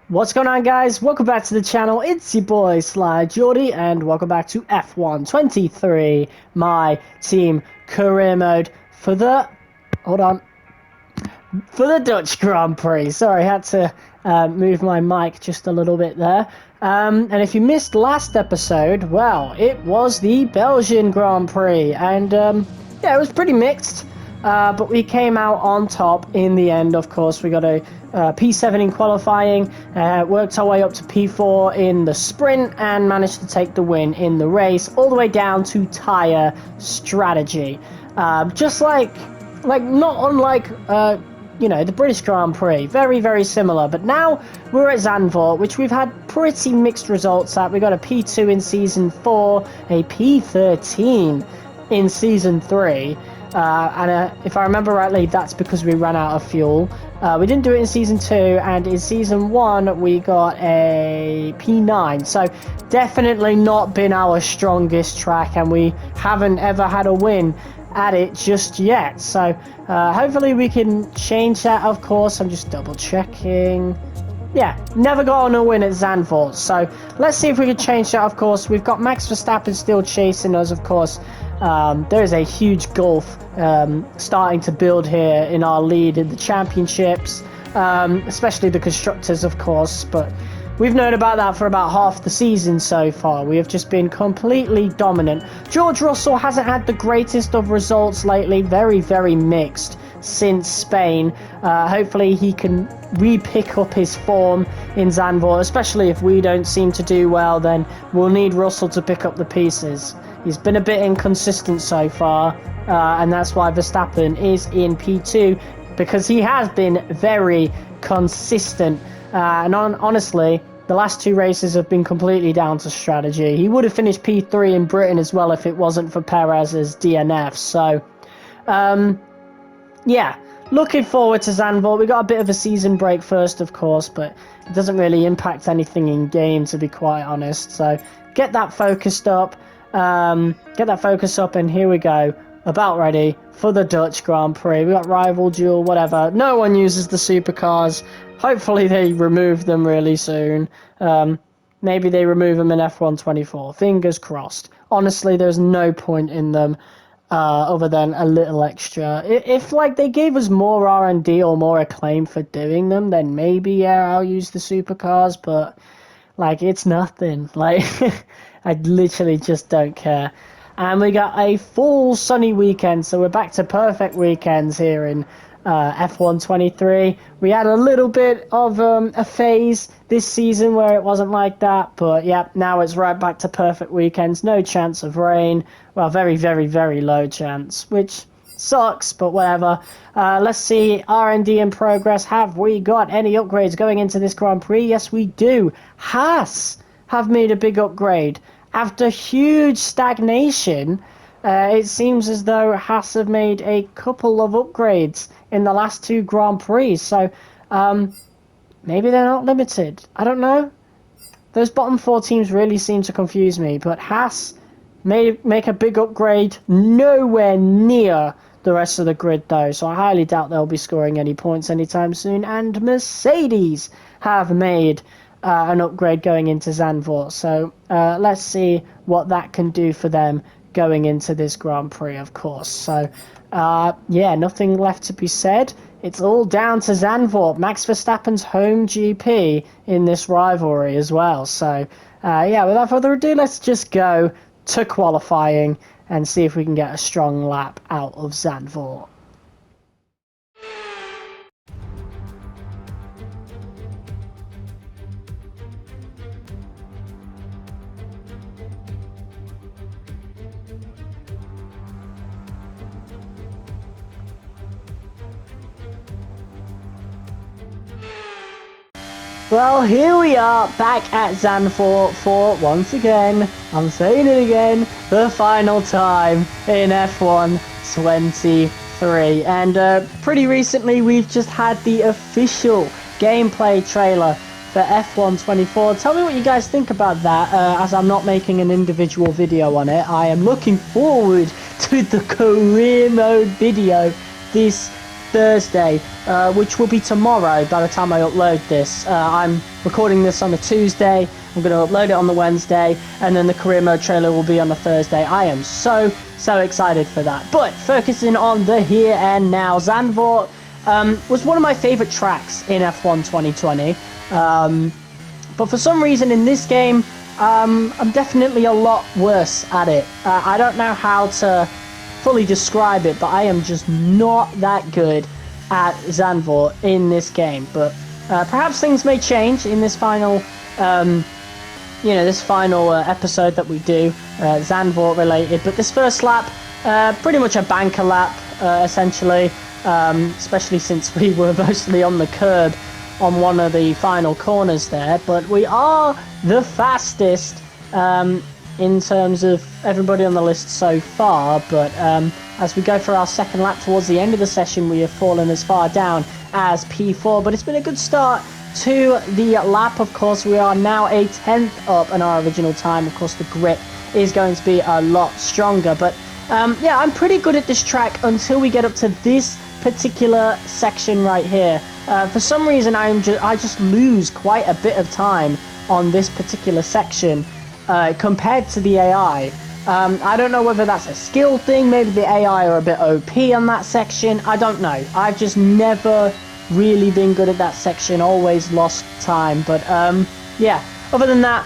What's going on, guys? Welcome back to the channel. It's your boy Sly Jordy, and welcome back to F1 23, my team career mode for the Dutch Grand Prix. Sorry, I had to move my mic just a little bit there. And if you missed last episode, well, it was the Belgian Grand Prix, and yeah, it was pretty mixed. But we came out on top in the end. Of course, we got a P7 in qualifying, worked our way up to P4 in the sprint, and managed to take the win in the race, all the way down to tyre strategy. Just like not unlike you know, the British Grand Prix, very, very similar. But now we're at Zandvoort, which we've had pretty mixed results at. We got a P2 in Season 4, a P13 in Season 3. And if I remember rightly, that's because we ran out of fuel. We didn't do it in Season 2, and in Season 1 we got a P9. So definitely not been our strongest track, and we haven't ever had a win at it just yet. So hopefully we can change that. Of course, I'm just double checking. Yeah, never got on a win at Zandvoort, so let's see if we can change that. Of course, we've got Max Verstappen still chasing us. Of course, there is a huge gulf starting to build here in our lead in the championships, especially the constructors, of course, but we've known about that for about half the season so far. We have just been completely dominant. George Russell hasn't had the greatest of results lately, very, very mixed since Spain. Hopefully he can re-pick up his form in Zandvoort, especially if we don't seem to do well, then we'll need Russell to pick up the pieces. He's been a bit inconsistent so far, and that's why Verstappen is in P2, because he has been very consistent. And honestly, the last two races have been completely down to strategy. He would have finished P3 in Britain as well if it wasn't for Perez's DNF. So, yeah, looking forward to Zandvoort. We got a bit of a season break first, of course, but it doesn't really impact anything in game, to be quite honest. So get that focused up. And here we go. About ready for the Dutch Grand Prix. We got rival duel, whatever. No one uses the supercars. Hopefully they remove them really soon. Maybe they remove them in F1 24. Fingers crossed. Honestly, there's no point in them other than a little extra. If like they gave us more R&D or more acclaim for doing them, then maybe, yeah, I'll use the supercars. But like, it's nothing. Like, I literally just don't care. And we got a full sunny weekend, so we're back to perfect weekends here in F1 23. We had a little bit of a phase this season where it wasn't like that, but yeah, now it's right back to perfect weekends. No chance of rain. Well, very, very, very low chance, which sucks, but whatever. Let's see, R&D in progress. Have we got any upgrades going into this Grand Prix? Yes, we do. Haas have made a big upgrade. After huge stagnation, it seems as though Haas have made a couple of upgrades in the last two Grand Prix. So maybe they're not limited. I don't know. Those bottom four teams really seem to confuse me. But Haas may make a big upgrade, nowhere near the rest of the grid though. So I highly doubt they'll be scoring any points anytime soon. And Mercedes have made an upgrade going into Zandvoort. So let's see what that can do for them going into this Grand Prix, of course. So yeah, nothing left to be said. It's all down to Zandvoort, Max Verstappen's home GP in this rivalry as well. So yeah, without further ado, let's just go to qualifying and see if we can get a strong lap out of Zandvoort. Well, here we are back at Zandvoort for, once again, I'm saying it again, the final time in F1 23. And pretty recently we've just had the official gameplay trailer for F1 24. Tell me what you guys think about that, as I'm not making an individual video on it. I am looking forward to the career mode video this Thursday, which will be tomorrow by the time I upload this. I'm recording this on a Tuesday, I'm going to upload it on the Wednesday, and then the career mode trailer will be on the Thursday. I am so excited for that. But focusing on the here and now, ZANDVOORT was one of my favorite tracks in F1 2020. But for some reason in this game, I'm definitely a lot worse at it. I don't know how to fully describe it, but I am just not that good at ZANDVOORT in this game. But perhaps things may change in this final episode that we do, ZANDVOORT related. But this first lap, pretty much a banker lap, essentially, especially since we were mostly on the curb on one of the final corners there. But we are the fastest in terms of everybody on the list so far. But as we go for our second lap towards the end of the session, we have fallen as far down as P4. But it's been a good start to the lap. Of course, we are now a 10th up on our original time. Of course, the grip is going to be a lot stronger. But yeah, I'm pretty good at this track until we get up to this particular section right here. For some reason, I just lose quite a bit of time on this particular section compared to the AI. I don't know whether that's a skill thing. Maybe the AI are a bit OP on that section. I don't know. I've just never really been good at that section. Always lost time. But yeah, other than that,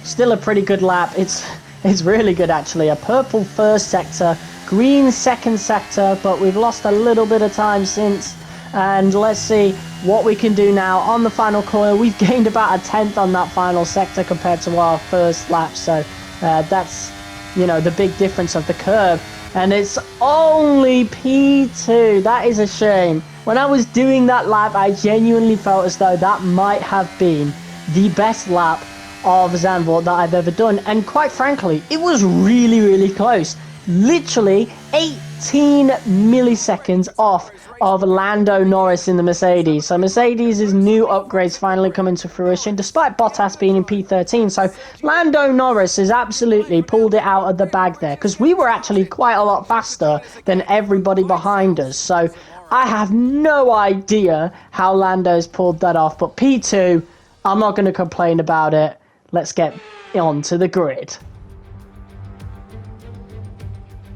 still a pretty good lap. It's really good, actually. A purple first sector, green second sector, but we've lost a little bit of time since. And let's see what we can do now on the final corner. We've gained about a 10th on that final sector compared to our first lap. So that's, you know, the big difference of the curve. And it's only P2. That is a shame. When I was doing that lap, I genuinely felt as though that might have been the best lap of ZANDVOORT that I've ever done. And quite frankly, it was really close. Literally 18 milliseconds off of Lando Norris in the Mercedes. So Mercedes' new upgrades finally coming to fruition, despite Bottas being in P13. So Lando Norris has absolutely pulled it out of the bag there, because we were actually quite a lot faster than everybody behind us. So I have no idea how Lando's pulled that off. But P2, I'm not going to complain about it. Let's get on to the grid.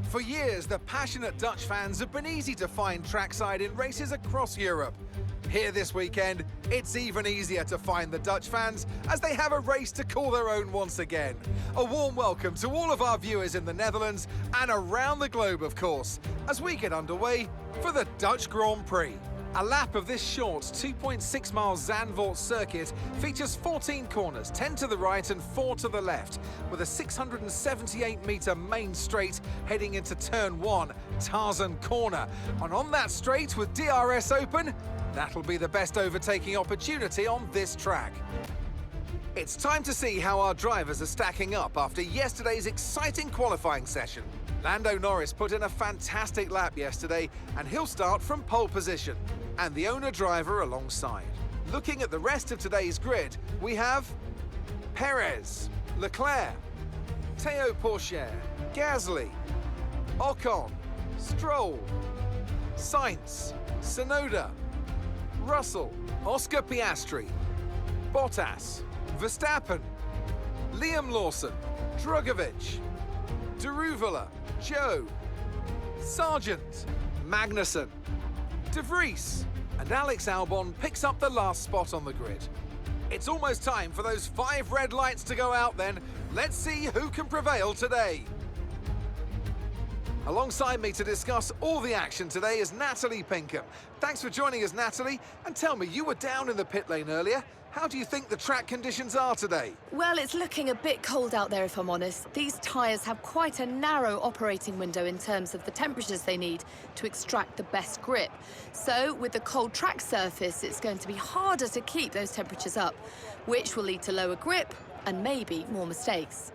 For years, the passionate Dutch fans have been easy to find trackside in races across Europe. Here this weekend, it's even easier to find the Dutch fans as they have a race to call their own once again. A warm welcome to all of our viewers in the Netherlands and around the globe, of course, as we get underway for the Dutch Grand Prix. A lap of this short 2.6 mile ZANDVOORT circuit features 14 corners, 10 to the right and 4 to the left, with a 678 metre main straight heading into turn 1, Tarzan Corner. And on that straight with DRS open, that'll be the best overtaking opportunity on this track. It's time to see how our drivers are stacking up after yesterday's exciting qualifying session. Lando Norris put in a fantastic lap yesterday, and he'll start from pole position, and the owner driver alongside. Looking at the rest of today's grid, we have Perez, Leclerc, Théo Pourchaire, Gasly, Ocon, Stroll, Sainz, Tsunoda, Russell, Oscar Piastri, Bottas, Verstappen, Liam Lawson, Drugovich, Deruvala, Joe, Sargent, Magnussen, De Vries, and Alex Albon picks up the last spot on the grid. It's almost time for those 5 red lights to go out then. Let's see who can prevail today. Alongside me to discuss all the action today is Natalie Pinkham. Thanks for joining us, Natalie. And tell me, you were down in the pit lane earlier. How do you think the track conditions are today? Well, it's looking a bit cold out there, if I'm honest. These tyres have quite a narrow operating window in terms of the temperatures they need to extract the best grip. So, with the cold track surface, it's going to be harder to keep those temperatures up, which will lead to lower grip and maybe more mistakes.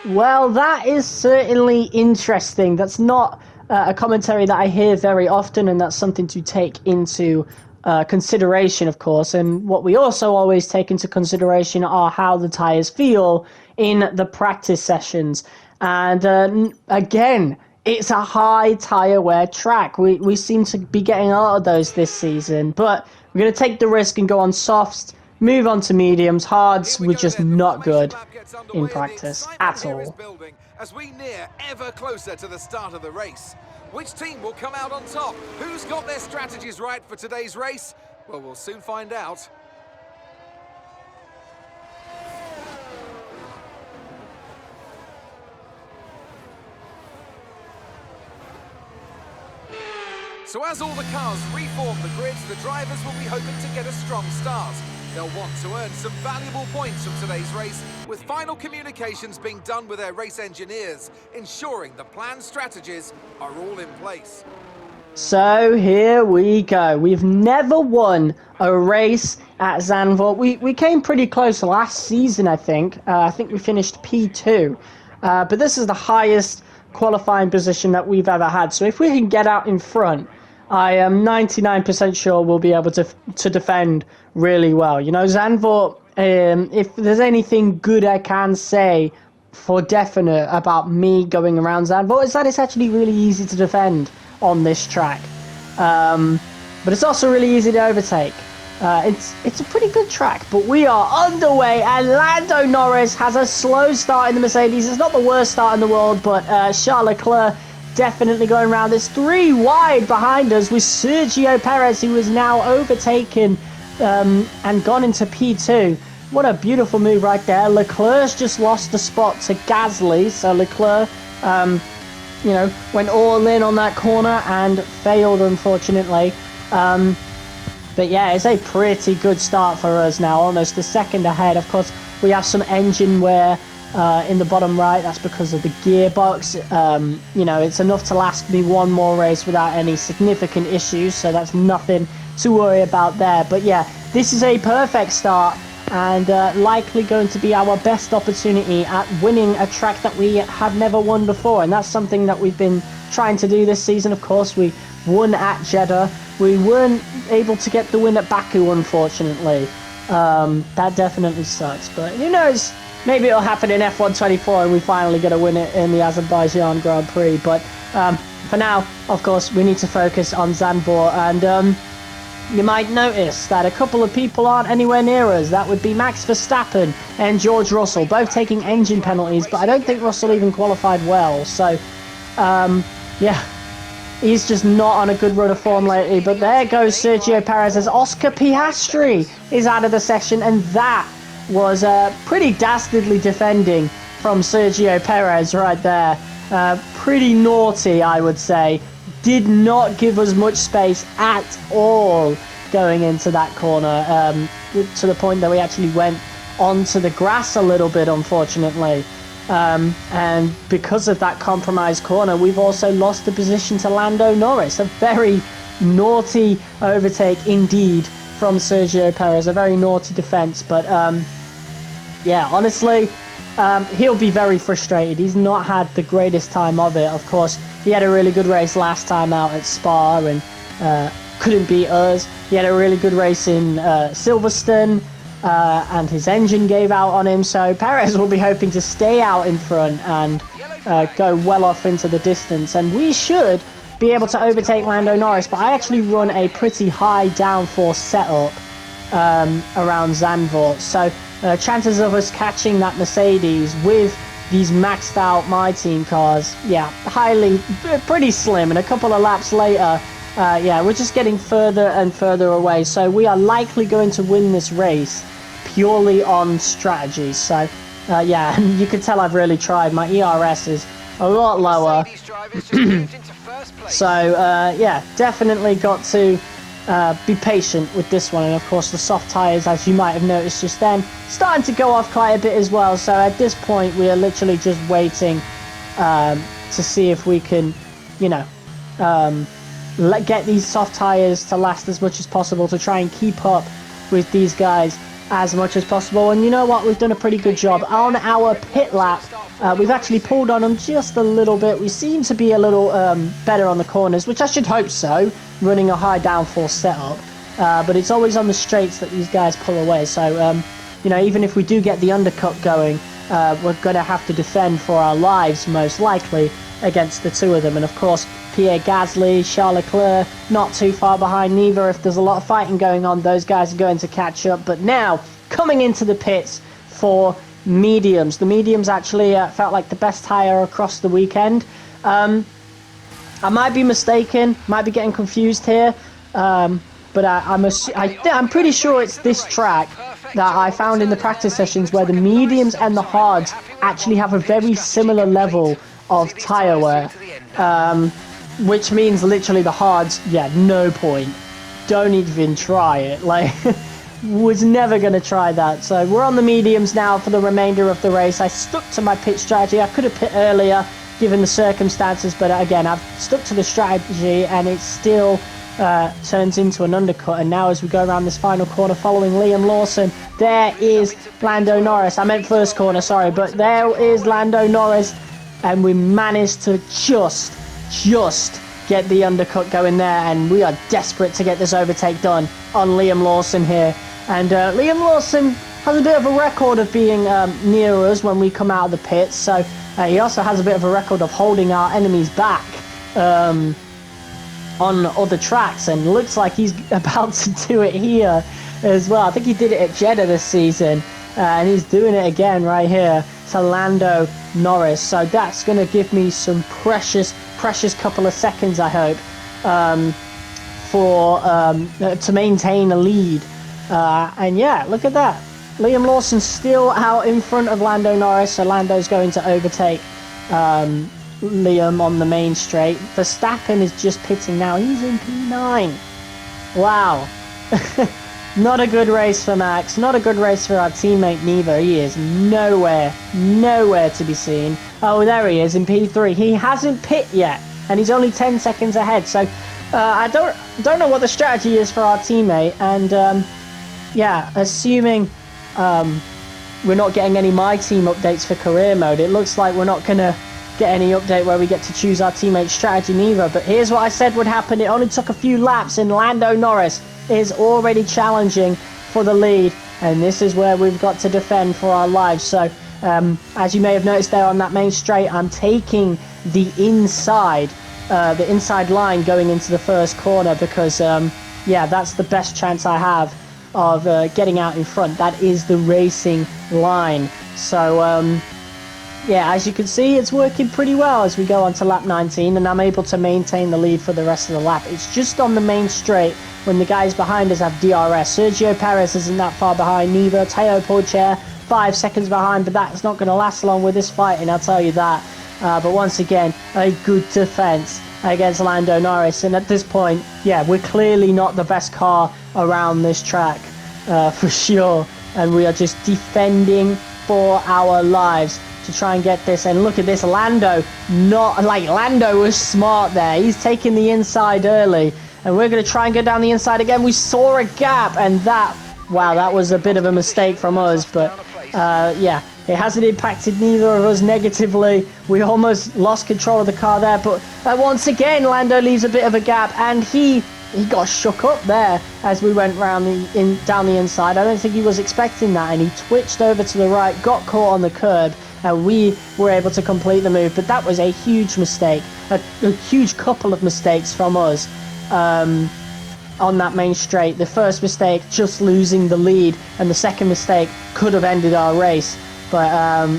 Well, that is certainly interesting. That's not a commentary that I hear very often, and that's something to take into consideration, of course. And what we also always take into consideration are how the tyres feel in the practice sessions. And again, it's a high tyre wear track. We seem to be getting a lot of those this season, but we're going to take the risk and go on softs, move on to mediums. Hards were just not good in practice at all. As we near ever closer to the start of the race. Which team will come out on top? Who's got their strategies right for today's race? Well, we'll soon find out. So as all the cars reform the grids, the drivers will be hoping to get a strong start. They'll want to earn some valuable points from today's race, with final communications being done with their race engineers, ensuring the planned strategies are all in place. So here we go. We've never won a race at Zandvoort. We came pretty close last season, I think. I think we finished P2. But this is the highest qualifying position that we've ever had. So if we can get out in front, I am 99% sure we'll be able to defend really well. You know, Zandvoort, if there's anything good I can say for definite about me going around Zandvoort, is that it's actually really easy to defend on this track. But it's also really easy to overtake. It's a pretty good track, but we are underway, and Lando Norris has a slow start in the Mercedes. It's not the worst start in the world, but Charles Leclerc definitely going around. There's 3 wide behind us with Sergio Perez, who is now overtaken and gone into P2. What a beautiful move right there. Leclerc's just lost the spot to Gasly, so Leclerc you know, went all in on that corner and failed, unfortunately. But yeah, it's a pretty good start for us now, almost a second ahead. Of course, we have some engine wear in the bottom right. That's because of the gearbox. You know, it's enough to last me one more race without any significant issues, so that's nothing to worry about there. But yeah, this is a perfect start, and likely going to be our best opportunity at winning a track that we have never won before, and that's something that we've been trying to do this season. Of course, we won at Jeddah. We weren't able to get the win at Baku, unfortunately. That definitely sucks, but who knows, maybe it'll happen in F124 and we finally get a win it in the Azerbaijan Grand Prix. But for now, of course, we need to focus on Zandvoort, and you might notice that a couple of people aren't anywhere near us. That would be Max Verstappen and George Russell, both taking engine penalties, but I don't think Russell even qualified well. So, yeah, he's just not on a good run of form lately. But there goes Sergio Perez as Oscar Piastri is out of the session, and that was pretty dastardly defending from Sergio Perez right there. Pretty naughty, I would say. Did not give us much space at all going into that corner, to the point that we actually went onto the grass a little bit, unfortunately. And because of that compromised corner, we've also lost the position to Lando Norris. A very naughty overtake indeed from Sergio Perez. A very naughty defense, but yeah, honestly, he'll be very frustrated. He's not had the greatest time of it. Of course, he had a really good race last time out at Spa and couldn't beat us. He had a really good race in Silverstone, and his engine gave out on him. So Perez will be hoping to stay out in front and go well off into the distance. And we should be able to overtake Lando Norris. But I actually run a pretty high downforce setup around Zandvoort. So chances of us catching that Mercedes with these maxed out MyTeam cars, yeah, pretty slim. And a couple of laps later, yeah, we're just getting further and further away. So we are likely going to win this race purely on strategy. So yeah, you can tell I've really tried. My ERS is a lot lower. So yeah, definitely got to be patient with this one. And of course the soft tyres, as you might have noticed just then, starting to go off quite a bit as well. So at this point we are literally just waiting to see if we can, you know, get these soft tyres to last as much as possible, to try and keep up with these guys as much as possible. And you know what, we've done a pretty good job on our pit lap. We've actually pulled on them just a little bit. We seem to be a little better on the corners, which I should hope so, running a high downforce setup. But it's always on the straights that these guys pull away. So, you know, even if we do get the undercut going, we're going to have to defend for our lives, most likely. against the two of them. And of course, Pierre Gasly, Charles Leclerc, not too far behind neither. If there's a lot of fighting going on, those guys are going to catch up. But now, coming into the pits for mediums. The mediums actually felt like the best tyre across the weekend. I might be mistaken, might be getting confused here, but I'm pretty sure it's this track that I found in the practice sessions where the mediums and the hards actually have a very similar level of tyre wear, which means literally the hards, yeah, no point. Don't even try it. Like, was never going to try that. So we're on the mediums now for the remainder of the race. I stuck to my pit strategy. I could have pit earlier given the circumstances, but again, I've stuck to the strategy, and it still turns into an undercut. And now as we go around this final corner following Liam Lawson, there is Lando Norris. I meant first corner, sorry, but there is Lando Norris, and we managed to just get the undercut going there, and we are desperate to get this overtake done on Liam Lawson here. And Liam Lawson has a bit of a record of being near us when we come out of the pits, so he also has a bit of a record of holding our enemies back on other tracks, and looks like he's about to do it here as well. I think he did it at Jeddah this season, and he's doing it again right here to Lando Norris. So that's going to give me some precious couple of seconds, I hope, to maintain a lead. And yeah, look at that. Liam Lawson's still out in front of Lando Norris, so Lando's going to overtake Liam on the main straight. Verstappen is just pitting now. He's in P9. Wow. Not a good race for Max. Not a good race for our teammate neither. He is nowhere to be seen. Oh, there he is in P3. He hasn't pit yet, and he's only 10 seconds ahead. So I don't know what the strategy is for our teammate. And yeah, assuming we're not getting any MyTeam updates for career mode, it looks like we're not going to get any update where we get to choose our teammate's strategy neither. But here's what I said would happen. It only took a few laps, and Lando Norris is already challenging for the lead, and this is where we've got to defend for our lives. So as you may have noticed there on that main straight, I'm taking the inside line going into the first corner, because yeah, that's the best chance I have of getting out in front. That is the racing line. So yeah, as you can see, it's working pretty well as we go on to lap 19, and I'm able to maintain the lead for the rest of the lap. It's just on the main straight when the guys behind us have DRS. Sergio Perez isn't that far behind neither. Teo Pourchaire 5 seconds behind, but that's not going to last long with this fighting, I'll tell you that. But once again, a good defense against Lando Norris, and at this point, yeah, we're clearly not the best car around this track for sure, and we are just defending for our lives to try and get this. And look at this, Lando was smart there. He's taking the inside early, and we're going to try and go down the inside again. We saw a gap, and wow, that was a bit of a mistake from us, but yeah, it hasn't impacted neither of us negatively. We almost lost control of the car there, but once again, Lando leaves a bit of a gap, and he got shook up there as we went round down the inside. I don't think he was expecting that, and he twitched over to the right, got caught on the curb, and we were able to complete the move. But that was a huge mistake, a huge couple of mistakes from us on that main straight. The first mistake, just losing the lead, and the second mistake could have ended our race. But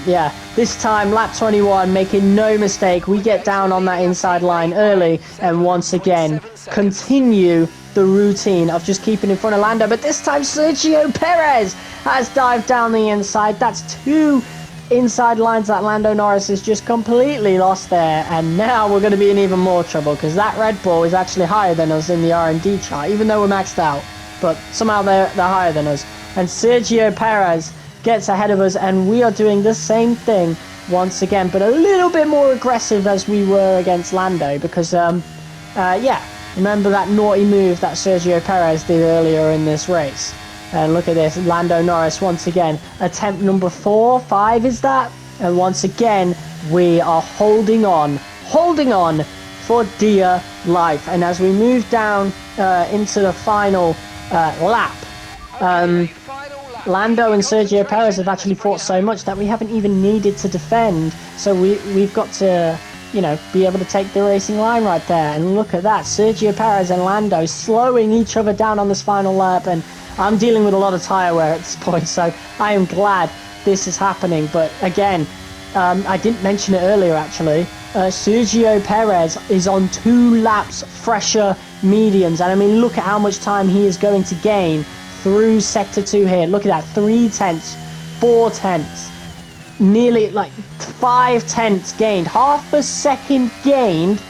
yeah, this time, lap 21, making no mistake, we get down on that inside line early, and once again continue the routine of just keeping in front of Lando. But this time Sergio Perez has dived down the inside. That's 2 inside lines that Lando Norris has just completely lost there, and now we're going to be in even more trouble, because that Red Bull is actually higher than us in the R&D chart, even though we're maxed out, but somehow they're higher than us. And Sergio Perez gets ahead of us, and we are doing the same thing once again, but a little bit more aggressive as we were against Lando, because yeah, remember that naughty move that Sergio Perez did earlier in this race. And look at this, Lando Norris once again, attempt number 4, 5 is that? And once again, we are holding on for dear life. And as we move down into the final lap, Lando and Sergio Perez have actually fought so much that we haven't even needed to defend. So we've got to you know, be able to take the racing line right there. And look at that, Sergio Perez and Lando slowing each other down on this final lap, and I'm dealing with a lot of tyre wear at this point, so I am glad this is happening. But again, I didn't mention it earlier actually, Sergio Perez is on 2 laps fresher mediums, and I mean, look at how much time he is going to gain through sector 2 here. Look at that, 3 tenths, 4 tenths, nearly like 5 tenths gained, half a second gained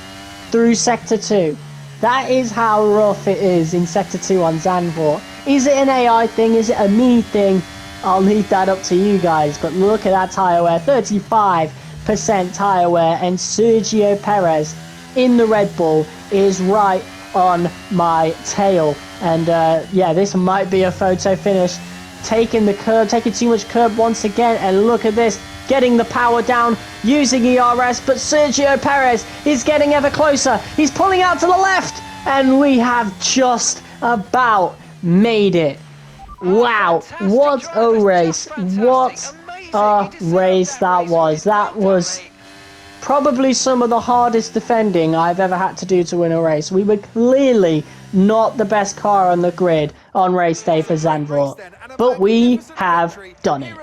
through sector 2. That is how rough it is in sector 2 on Zandvoort. Is it an AI thing? Is it a me thing? I'll leave that up to you guys, but look at that tyre wear, 35% tyre wear, and Sergio Perez in the Red Bull is right on my tail. And yeah, this might be a photo finish. Taking the curb, taking too much curb once again, and look at this, getting the power down using ERS, but Sergio Perez is getting ever closer. He's pulling out to the left, and we have just about made it. Wow, what a race. What a race that was. That was probably some of the hardest defending I've ever had to do to win a race. We were clearly not the best car on the grid on race day for Zandvoort, but we have done it.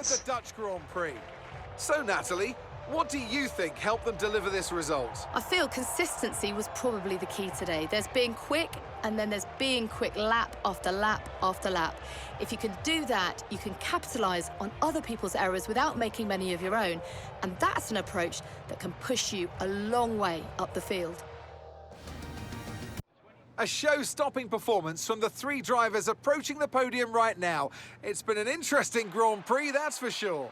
So Natalie, what do you think helped them deliver this result? I feel consistency was probably the key today. There's being quick, and then there's being quick lap after lap after lap. If you can do that, you can capitalise on other people's errors without making many of your own. And that's an approach that can push you a long way up the field. A show-stopping performance from the 3 drivers approaching the podium right now. It's been an interesting Grand Prix, that's for sure.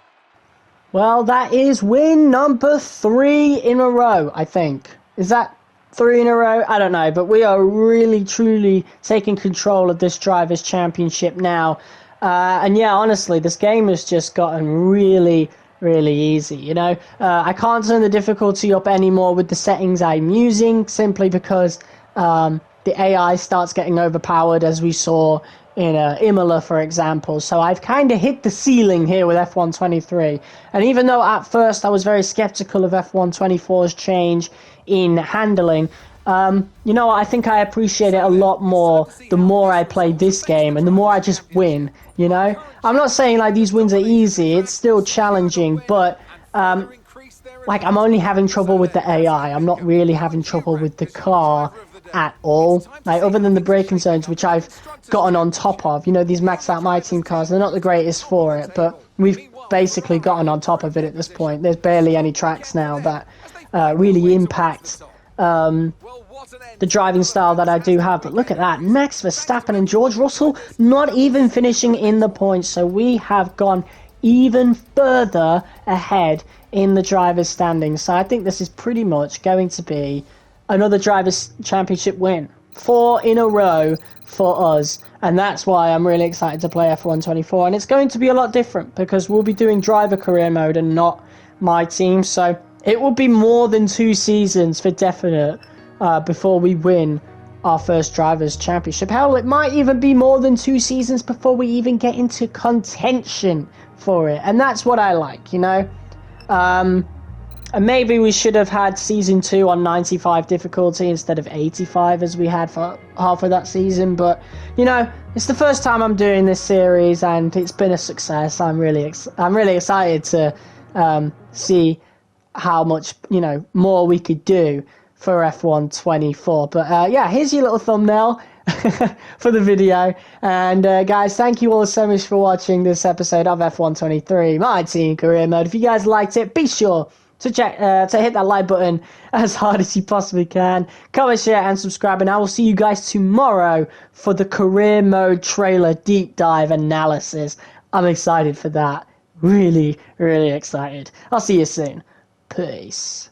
Well, that is win number 3 in a row, I think. Is that 3 in a row? I don't know, but we are really, truly taking control of this Drivers' Championship now. And yeah, honestly, this game has just gotten really, really easy, you know? I can't turn the difficulty up anymore with the settings I'm using, simply because the AI starts getting overpowered, as we saw in Imola, for example. So I've kind of hit the ceiling here with F123. And even though at first I was very skeptical of F124's change in handling, you know, I think I appreciate it a lot more the more I play this game and the more I just win, you know? I'm not saying like these wins are easy, it's still challenging, but like I'm only having trouble with the AI. I'm not really having trouble with the car at all, like other than the braking zones, which I've gotten on top of. You know, these maxed out MyTeam cars, they're not the greatest for it, but we've basically gotten on top of it at this point. There's barely any tracks now that really impact the driving style that I do have. But look at that, Max Verstappen and George Russell not even finishing in the points, so we have gone even further ahead in the drivers' standings. So I think this is pretty much going to be another Drivers' Championship win. 4 in a row for us. And that's why I'm really excited to play F124. And it's going to be a lot different because we'll be doing driver career mode and not my team. So it will be more than 2 seasons for definite before we win our first Drivers' Championship. Hell, it might even be more than 2 seasons before we even get into contention for it. And that's what I like, you know. And maybe we should have had Season 2 on 95 difficulty instead of 85 as we had for half of that season. But, you know, it's the first time I'm doing this series and it's been a success. I'm really excited to see how much, you know, more we could do for F124. But, yeah, here's your little thumbnail for the video. And, guys, thank you all so much for watching this episode of F123, my team career mode. If you guys liked it, be sure to hit that like button as hard as you possibly can. Comment, share, and subscribe. And I will see you guys tomorrow for the career mode trailer deep dive analysis. I'm excited for that. Really, really excited. I'll see you soon. Peace.